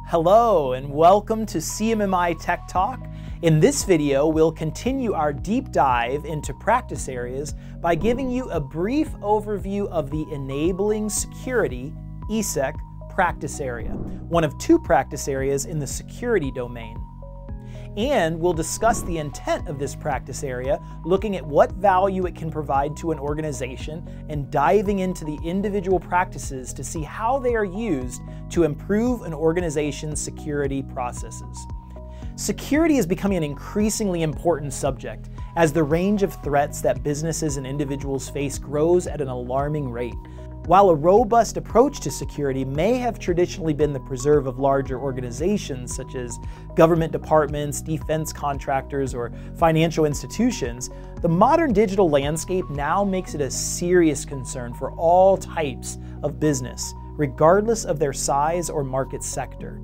Hello and welcome to CMMI Tech Talk. In this video, we'll continue our deep dive into practice areas by giving you a brief overview of the Enabling Security ESEC practice area, one of two practice areas in the security domain. And we'll discuss the intent of this practice area, looking at what value it can provide to an organization and diving into the individual practices to see how they are used to improve an organization's security processes. Security is becoming an increasingly important subject as the range of threats that businesses and individuals face grows at an alarming rate. While a robust approach to security may have traditionally been the preserve of larger organizations such as government departments, defense contractors, or financial institutions, the modern digital landscape now makes it a serious concern for all types of business, regardless of their size or market sector.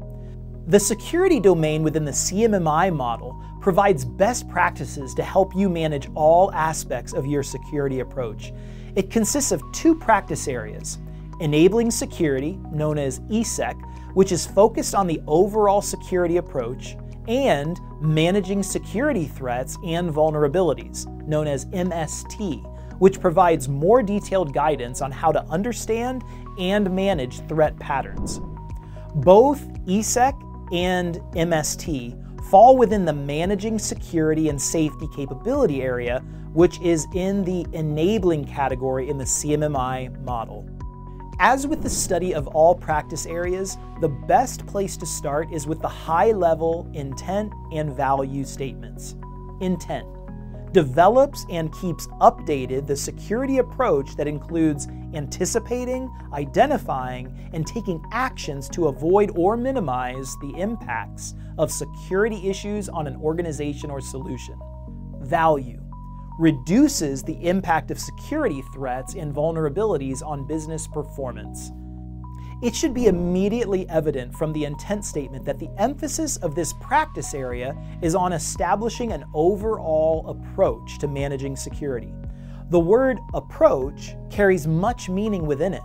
The security domain within the CMMI model provides best practices to help you manage all aspects of your security approach. It consists of two practice areas: enabling security, known as ESEC, which is focused on the overall security approach, and managing security threats and vulnerabilities, known as MST, which provides more detailed guidance on how to understand and manage threat patterns. Both ESEC and MST fall within the managing security and safety capability area, which is in the enabling category in the CMMI model. As with the study of all practice areas, the best place to start is with the high-level intent and value statements. Intent: develops and keeps updated the security approach that includes anticipating, identifying, and taking actions to avoid or minimize the impacts of security issues on an organization or solution. Value: reduces the impact of security threats and vulnerabilities on business performance. It should be immediately evident from the intent statement that the emphasis of this practice area is on establishing an overall approach to managing security. The word approach carries much meaning within it.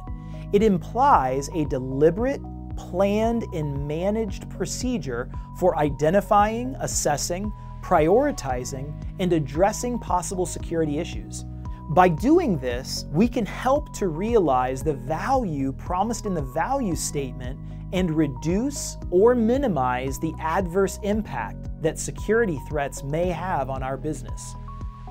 It implies a deliberate, planned, and managed procedure for identifying, assessing, prioritizing, and addressing possible security issues. By doing this, we can help to realize the value promised in the value statement and reduce or minimize the adverse impact that security threats may have on our business.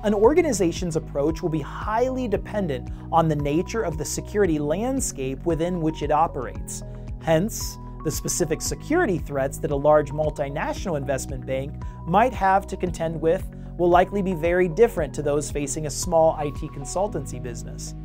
An organization's approach will be highly dependent on the nature of the security landscape within which it operates. Hence, the specific security threats that a large multinational investment bank might have to contend with will likely be very different to those facing a small IT consultancy business.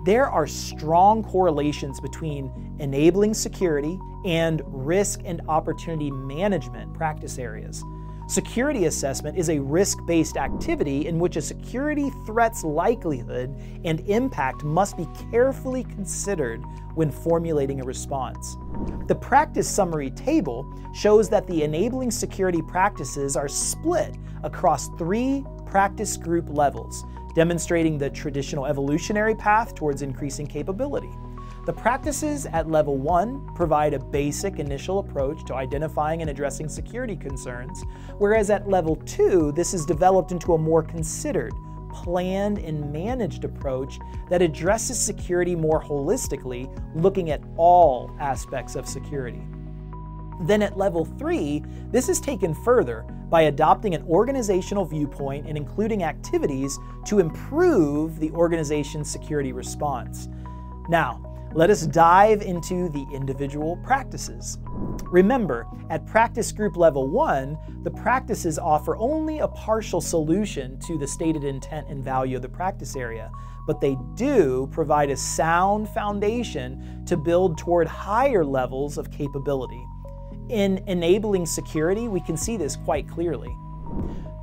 There are strong correlations between enabling security and risk and opportunity management practice areas. Security assessment is a risk-based activity in which a security threat's likelihood and impact must be carefully considered when formulating a response. The practice summary table shows that the enabling security practices are split across three practice group levels, demonstrating the traditional evolutionary path towards increasing capability. The practices at level 1 provide a basic initial approach to identifying and addressing security concerns, whereas at level 2, this is developed into a more considered, planned, and managed approach that addresses security more holistically, looking at all aspects of security. Then at level 3, this is taken further by adopting an organizational viewpoint and including activities to improve the organization's security response. Now, let us dive into the individual practices. Remember, at practice group level 1, the practices offer only a partial solution to the stated intent and value of the practice area, but they do provide a sound foundation to build toward higher levels of capability. In enabling security, we can see this quite clearly.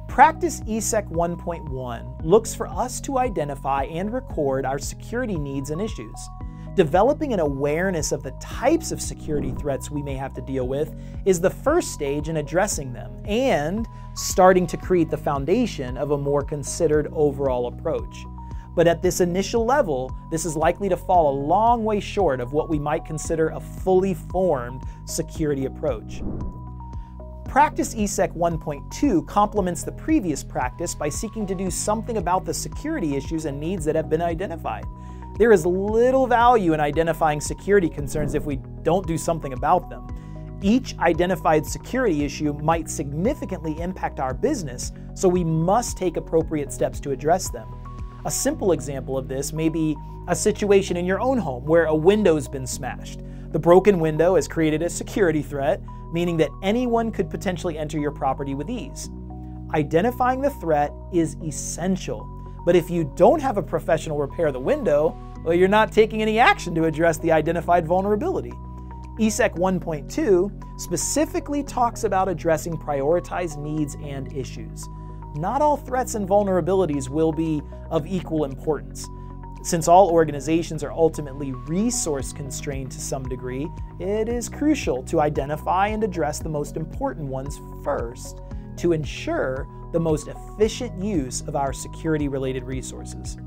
Practice ESEC 1.1 looks for us to identify and record our security needs and issues. Developing an awareness of the types of security threats we may have to deal with is the first stage in addressing them and starting to create the foundation of a more considered overall approach. but at this initial level, this is likely to fall a long way short of what we might consider a fully formed security approach. Practice ESEC 1.2 complements the previous practice by seeking to do something about the security issues and needs that have been identified. There is little value in identifying security concerns if we don't do something about them. Each identified security issue might significantly impact our business, so we must take appropriate steps to address them. A simple example of this may be a situation in your own home where a window's been smashed. The broken window has created a security threat, meaning that anyone could potentially enter your property with ease. Identifying the threat is essential, but if you don't have a professional repair the window, well, you're not taking any action to address the identified vulnerability. ESEC 1.2 specifically talks about addressing prioritized needs and issues. Not all threats and vulnerabilities will be of equal importance. Since all organizations are ultimately resource constrained to some degree, it is crucial to identify and address the most important ones first to ensure the most efficient use of our security-related resources.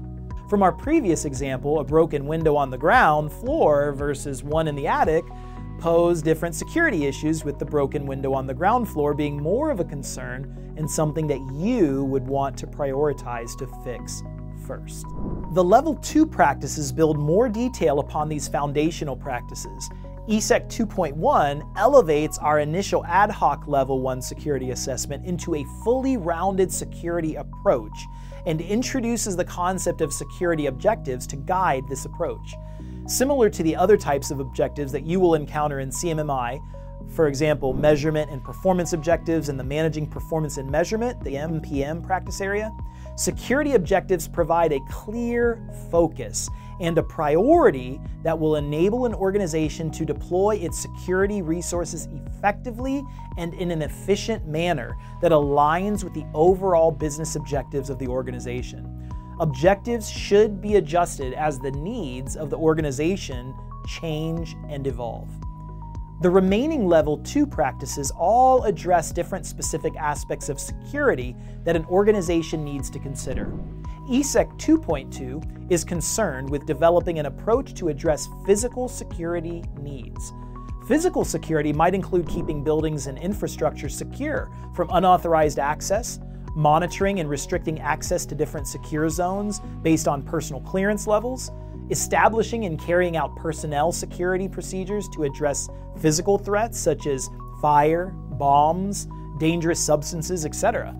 From our previous example, a broken window on the ground floor versus one in the attic pose different security issues, with the broken window on the ground floor being more of a concern and something that you would want to prioritize to fix first. The Level 2 practices build more detail upon these foundational practices. ESEC 2.1 elevates our initial ad hoc Level 1 security assessment into a fully rounded security approach and introduces the concept of security objectives to guide this approach. Similar to the other types of objectives that you will encounter in CMMI, for example, measurement and performance objectives in the Managing Performance and Measurement, the MPM practice area, security objectives provide a clear focus and a priority that will enable an organization to deploy its security resources effectively and in an efficient manner that aligns with the overall business objectives of the organization. Objectives should be adjusted as the needs of the organization change and evolve. The remaining Level 2 practices all address different specific aspects of security that an organization needs to consider. ESEC 2.2 is concerned with developing an approach to address physical security needs. Physical security might include keeping buildings and infrastructure secure from unauthorized access, monitoring and restricting access to different secure zones based on personal clearance levels, establishing and carrying out personnel security procedures to address physical threats such as fire, bombs, dangerous substances, etc.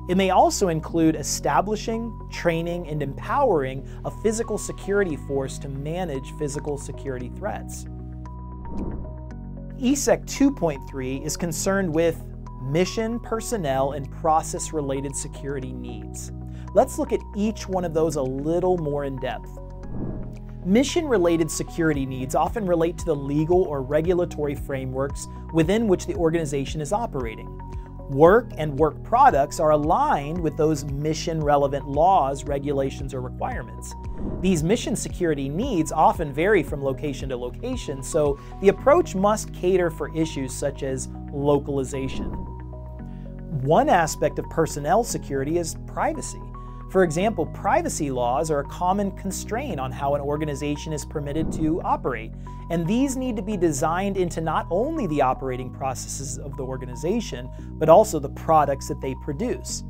It may also include establishing, training, and empowering a physical security force to manage physical security threats. ESEC 2.3 is concerned with mission, personnel, and process-related security needs. Let's look at each one of those a little more in depth. Mission-related security needs often relate to the legal or regulatory frameworks within which the organization is operating. Work and work products are aligned with those mission-relevant laws, regulations, or requirements. These mission security needs often vary from location to location, so the approach must cater for issues such as localization. One aspect of personnel security is privacy. For example, privacy laws are a common constraint on how an organization is permitted to operate, and these need to be designed into not only the operating processes of the organization, but also the products that they produce.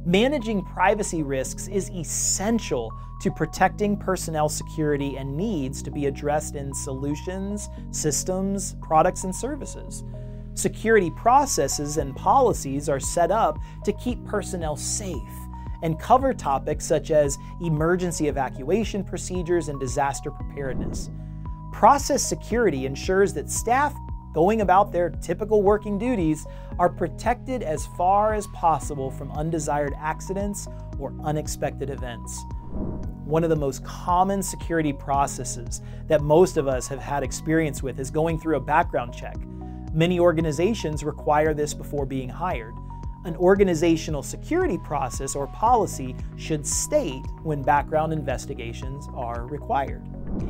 Managing privacy risks is essential to protecting personnel security and needs to be addressed in solutions, systems, products, and services. Security processes and policies are set up to keep personnel safe and cover topics such as emergency evacuation procedures and disaster preparedness. Process security ensures that staff going about their typical working duties are protected as far as possible from undesired accidents or unexpected events. One of the most common security processes that most of us have had experience with is going through a background check. Many organizations require this before being hired. An organizational security process or policy should state when background investigations are required.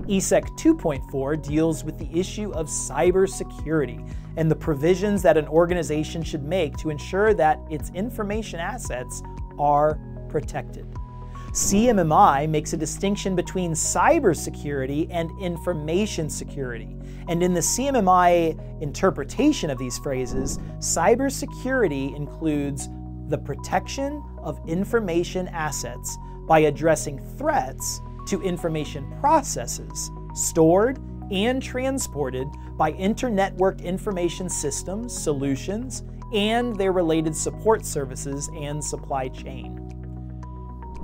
ESEC 2.4 deals with the issue of cybersecurity and the provisions that an organization should make to ensure that its information assets are protected. CMMI makes a distinction between cybersecurity and information security. And in the CMMI interpretation of these phrases, cybersecurity includes the protection of information assets by addressing threats to information processes stored and transported by inter-networked information systems, solutions, and their related support services and supply chain.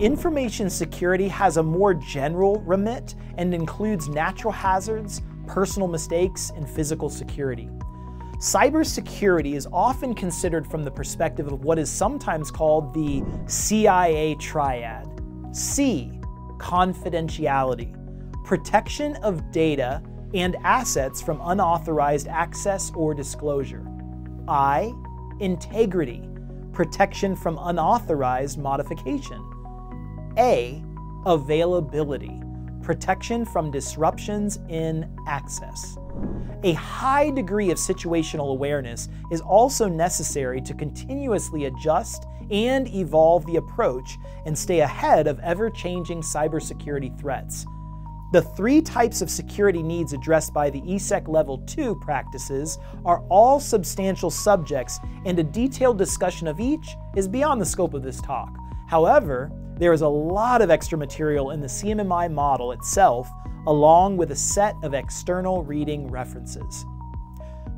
Information security has a more general remit and includes natural hazards, personal mistakes, and physical security. Cybersecurity is often considered from the perspective of what is sometimes called the CIA triad. C, confidentiality, protection of data and assets from unauthorized access or disclosure. I, integrity, protection from unauthorized modification. A, availability, protection from disruptions in access. A high degree of situational awareness is also necessary to continuously adjust and evolve the approach and stay ahead of ever-changing cybersecurity threats. The three types of security needs addressed by the ESEC Level 2 practices are all substantial subjects, and a detailed discussion of each is beyond the scope of this talk. However, there is a lot of extra material in the CMMI model itself, along with a set of external reading references.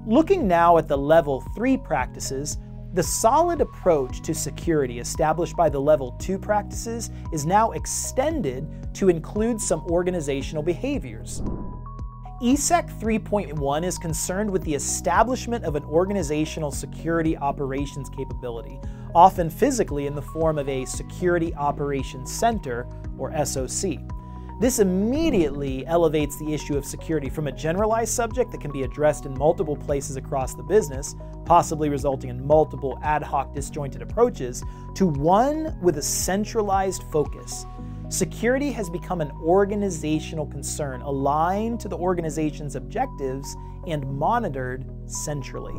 Looking now at the Level 3 practices, the solid approach to security established by the Level 2 practices is now extended to include some organizational behaviors. ESEC 3.1 is concerned with the establishment of an organizational security operations capability, often physically in the form of a Security Operations Center, or SOC. This immediately elevates the issue of security from a generalized subject that can be addressed in multiple places across the business, possibly resulting in multiple ad hoc disjointed approaches, to one with a centralized focus. Security has become an organizational concern aligned to the organization's objectives and monitored centrally.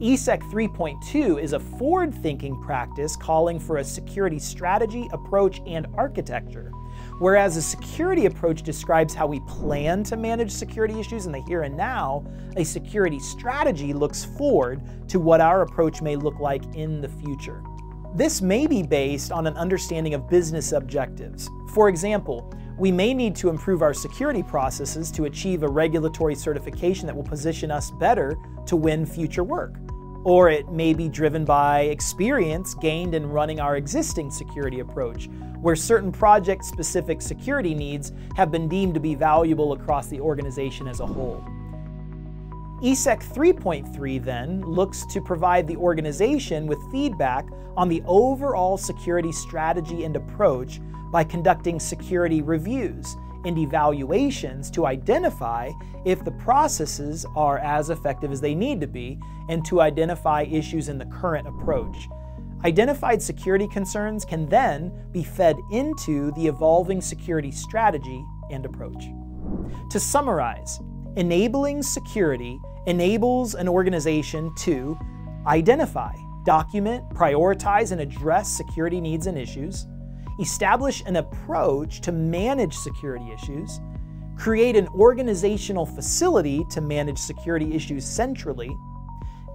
ESEC 3.2 is a forward-thinking practice calling for a security strategy, approach, and architecture, whereas a security approach describes how we plan to manage security issues in the here and now. A security strategy looks forward to what our approach may look like in the future. This may be based on an understanding of business objectives. For example, we may need to improve our security processes to achieve a regulatory certification that will position us better to win future work. Or it may be driven by experience gained in running our existing security approach, where certain project-specific security needs have been deemed to be valuable across the organization as a whole. ESEC 3.3 then looks to provide the organization with feedback on the overall security strategy and approach by conducting security reviews and evaluations to identify if the processes are as effective as they need to be and to identify issues in the current approach. Identified security concerns can then be fed into the evolving security strategy and approach. To summarize, enabling security enables an organization to identify, document, prioritize, and address security needs and issues, establish an approach to manage security issues, create an organizational facility to manage security issues centrally,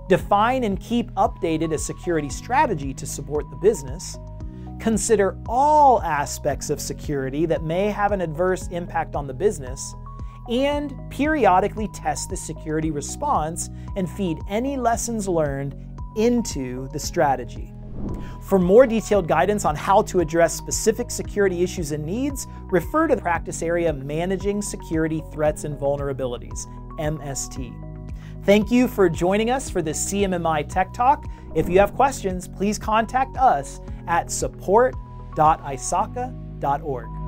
define and keep updated a security strategy to support the business, consider all aspects of security that may have an adverse impact on the business, and periodically test the security response and feed any lessons learned into the strategy. For more detailed guidance on how to address specific security issues and needs, refer to the practice area Managing Security Threats and Vulnerabilities, MST. Thank you for joining us for this CMMI Tech Talk. If you have questions, please contact us at support.isaca.org.